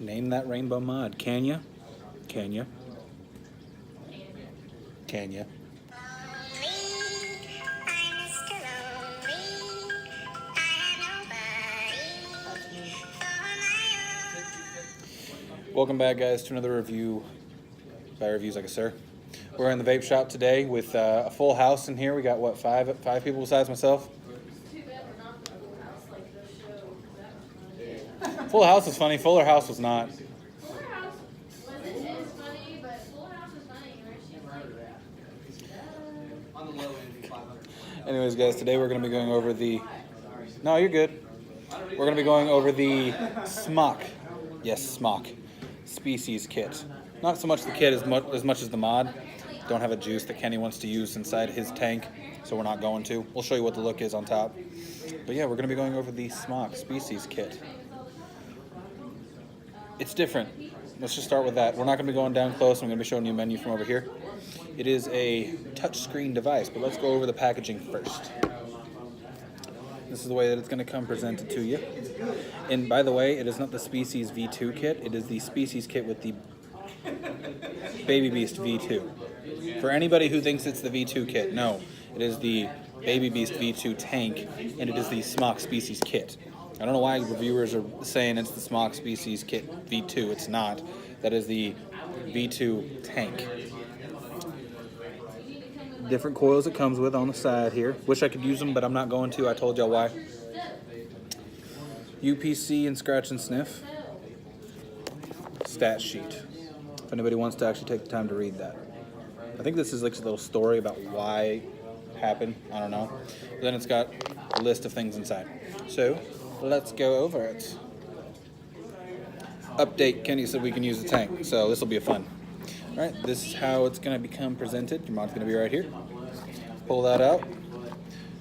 Name that rainbow mod. Can ya? Can ya? Can ya? Welcome back, guys, to another review by Reviews Like a Sir. We're in the vape shop today with a full house in here. We got, what, five people besides myself? Full House was funny. Fuller House was not. Fuller House is funny, but Fuller House was funny. On the low end, 500. Anyways, guys, today we're going to be going over the... No, you're good. We're going to be going over the SMOK. Yes, SMOK. Species kit. Not so much the kit as much as the mod. Don't have a juice that Kenny wants to use inside his tank, so we're not going to. We'll show you what the look is on top. But yeah, we're going to be going over the SMOK Species kit. It's different. Let's just start with that. We're not going to be going down close. I'm going to be showing you a menu from over here. It is a touchscreen device, but let's go over the packaging first. This is the way that it's going to come presented to you. And by the way, it is not the Species V2 kit. It is the Species kit with the Baby Beast V2. For anybody who thinks it's the V2 kit, no. It is the Baby Beast V2 tank, and it is the SMOK Species kit. I don't know why reviewers are saying it's the SMOK Species Kit V2. It's not. That is the V2 tank. Different coils it comes with on the side here. Wish I could use them, but I'm not going to. I told y'all why. UPC and scratch and sniff. Stat sheet. If anybody wants to actually take the time to read that. I think this is like a little story about why it happened. I don't know. But then it's got a list of things inside. So, let's go over it. Update, Kenny said we can use the tank, so this will be fun. Alright, this is how it's going to become presented. Your mod's going to be right here. Pull that out.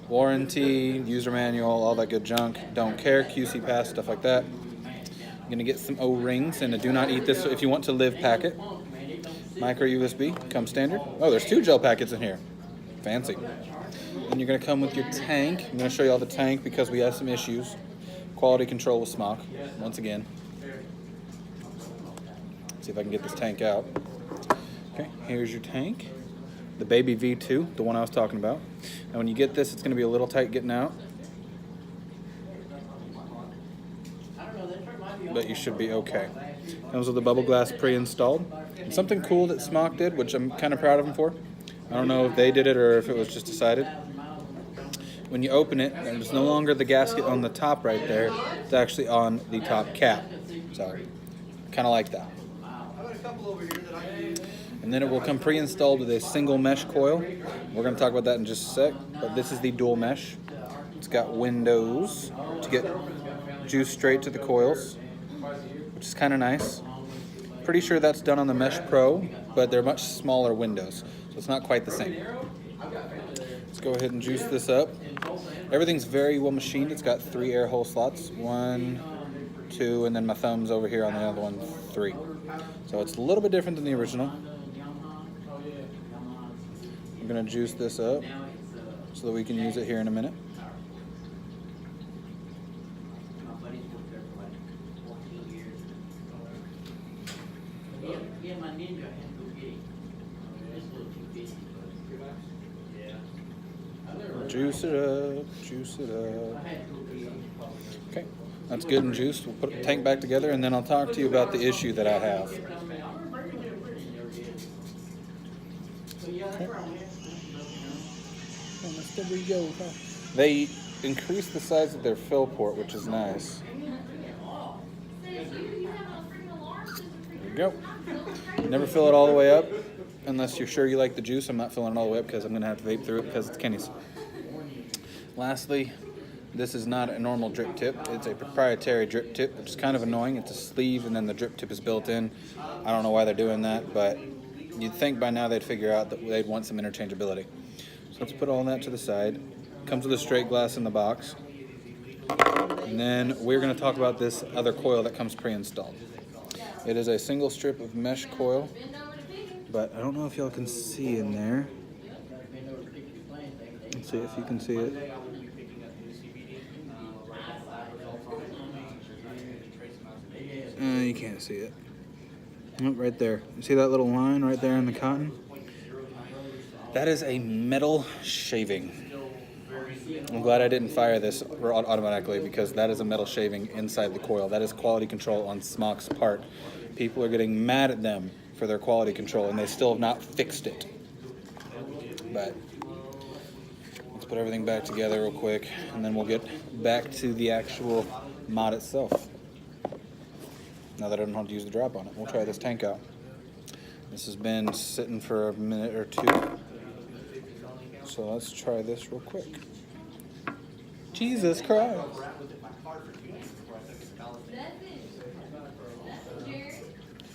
Warranty, user manual, all that good junk. Don't care, QC pass, stuff like that. You're going to get some O-rings and a do not eat this if you want to live packet. Micro USB, comes standard. Oh, there's 2 gel packets in here. Fancy. And you're going to come with your tank. I'm going to show you all the tank because we have some issues. Quality control with SMOK, once again. See if I can get this tank out. Okay, here's your tank. The Baby V2, the one I was talking about. Now when you get this, it's going to be a little tight getting out. But you should be okay. Comes with the bubble glass pre-installed. And something cool that SMOK did, which I'm kind of proud of them for. I don't know if they did it or if it was just decided. When you open it, there's no longer the gasket on the top right there. It's actually on the top cap. Sorry. Kind of like that. And then it will come pre-installed with a single mesh coil. We're going to talk about that in just a sec. But this is the dual mesh. It's got windows to get juice straight to the coils, which is kind of nice. Pretty sure that's done on the Mesh Pro, but they're much smaller windows, so it's not quite the same. Let's go ahead and juice this up. Everything's very well machined. It's got 3 air hole slots. 1, 2, and then my thumb's over here on the other one, 3. So it's a little bit different than the original. I'm going to juice this up so that we can use it here in a minute. Juice it up, juice it up. Okay, that's good and juiced. We'll put the tank back together and then I'll talk to you about the issue that I have. Okay. They increased the size of their fill port, which is nice. There we go. Never fill it all the way up unless you're sure you like the juice. I'm not filling it all the way up because I'm going to have to vape through it because it's Kenny's. Lastly, this is not a normal drip tip. It's a proprietary drip tip, which is kind of annoying. It's a sleeve and then the drip tip is built in. I don't know why they're doing that, but you'd think by now they'd figure out that they'd want some interchangeability. So let's put all that to the side. Comes with a straight glass in the box. And then we're going to talk about this other coil that comes pre-installed. It is a single strip of mesh coil, but I don't know if y'all can see in there. Let's see if you can see it. you can't see it. Oh, right there. You see that little line right there in the cotton? That is a metal shaving. I'm glad I didn't fire this automatically because that is a metal shaving inside the coil. That is quality control on SMOK's part. People are getting mad at them for their quality control and they still have not fixed it. But let's put everything back together real quick and then we'll get back to the actual mod itself. Now that I don't have to use the drop on it, we'll try this tank out. This has been sitting for a minute or two. So let's try this real quick. Jesus Christ.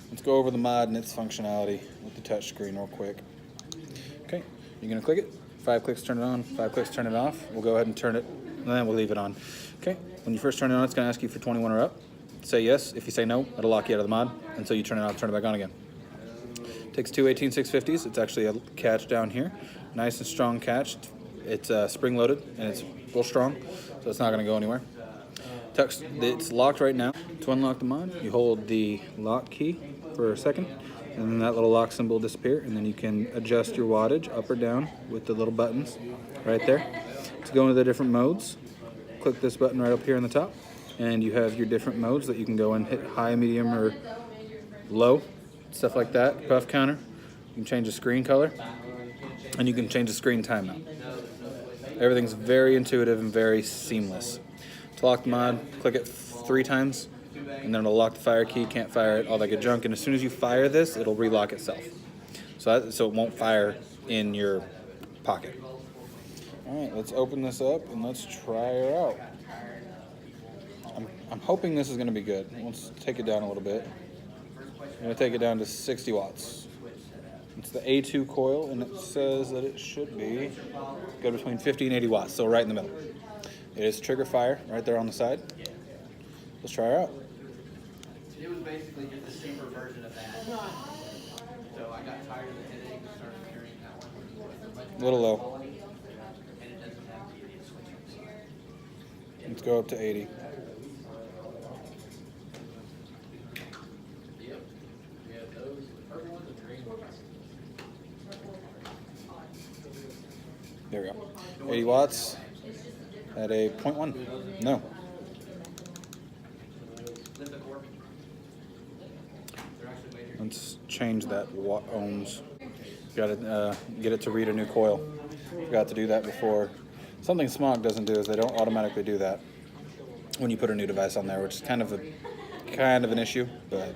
Let's go over the mod and its functionality with the touch screen real quick. Okay, you're gonna click it. 5 clicks, turn it on. 5 clicks, turn it off. We'll go ahead and turn it, and then we'll leave it on. Okay, when you first turn it on, it's gonna ask you for 21 or up. Say yes. If you say no, it'll lock you out of the mod until you turn it off, turn it back on again. Takes two 18650s. It's actually a catch down here. Nice and strong catch. It's spring loaded and it's real strong, so it's not going to go anywhere. It's locked right now. To unlock the mod, you hold the lock key for a second, and then that little lock symbol will disappear, and then you can adjust your wattage up or down with the little buttons right there. To go into the different modes, click this button right up here on the top, and you have your different modes that you can go and hit high, medium, or low, stuff like that. Buff counter. You can change the screen color, and you can change the screen timeout. Everything's very intuitive and very seamless. To lock the mod, click it 3 times, and then it'll lock the fire key, can't fire it, all that good junk. And as soon as you fire this, it'll relock itself. So it won't fire in your pocket. All right, let's open this up and let's try her out. I'm hoping this is going to be good. Let's take it down a little bit. I'm going to take it down to 60 watts. It's the A2 coil, and it says that it should be good between 50 and 80 watts, so right in the middle. It is trigger fire right there on the side. Let's try her out. It was basically just a cheaper version of that. So I got tired of the headache and started carrying that one. A little low. And it doesn't have to be switching. Let's go up to 80. Yep. Yeah, those, the purple ones and green ones. There we go. 80 watts at a 0.1. No. Let's change that watt ohms. Got to get it to read a new coil. Forgot to do that before. Something SMOK doesn't do is they don't automatically do that when you put a new device on there, which is kind of an issue. But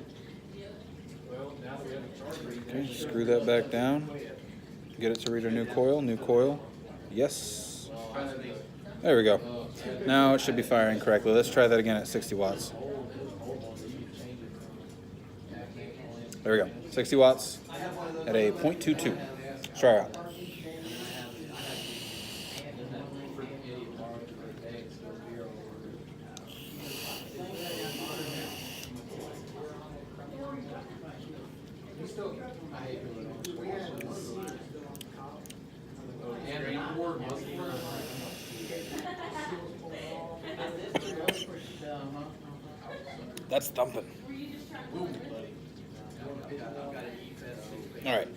okay, screw that back down. Get it to read a new coil. New coil. Yes. There we go. Now it should be firing correctly. Let's try that again at 60 watts. There we go. 60 watts at a 0.22. Let's try it out. That's thumping. All right.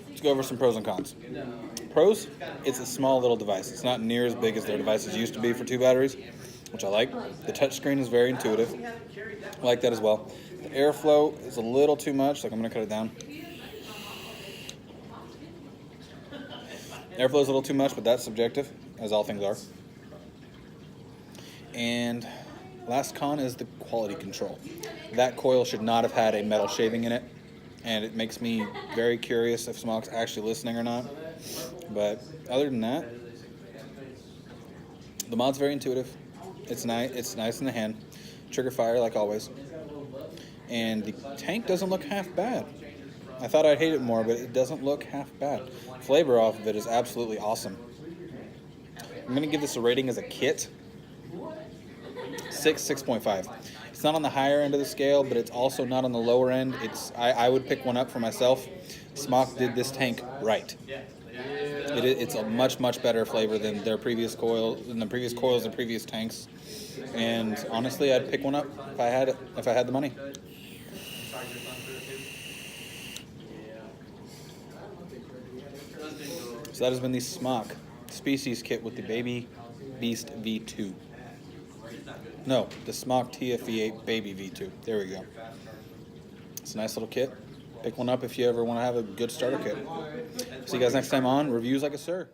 Let's go over some pros and cons. Pros, it's a small little device. It's not near as big as their devices used to be for 2 batteries, which I like. The touchscreen is very intuitive. I like that as well. The airflow is a little too much. Like, I'm going to cut it down. Airflow is a little too much, but that's subjective, as all things are. And last con is the quality control. That coil should not have had a metal shaving in it, and it makes me very curious if SMOK's actually listening or not. But other than that, the mod's very intuitive. It's nice in the hand. Trigger fire like always. And the tank doesn't look half bad. I thought I'd hate it more, but it doesn't look half bad. Flavor off of it is absolutely awesome. I'm going to give this a rating as a kit. 6.5. It's not on the higher end of the scale, but it's also not on the lower end. I would pick one up for myself. SMOK did this tank right. It's a much better flavor than their previous coils and previous tanks. And honestly, I'd pick one up if I had the money. So that has been the SMOK Species Kit with the Baby Beast V2. No, the SMOK TF-V8 Baby V2. There we go. It's a nice little kit. Pick one up if you ever want to have a good starter kit. See you guys next time on Reviews Like a Sir.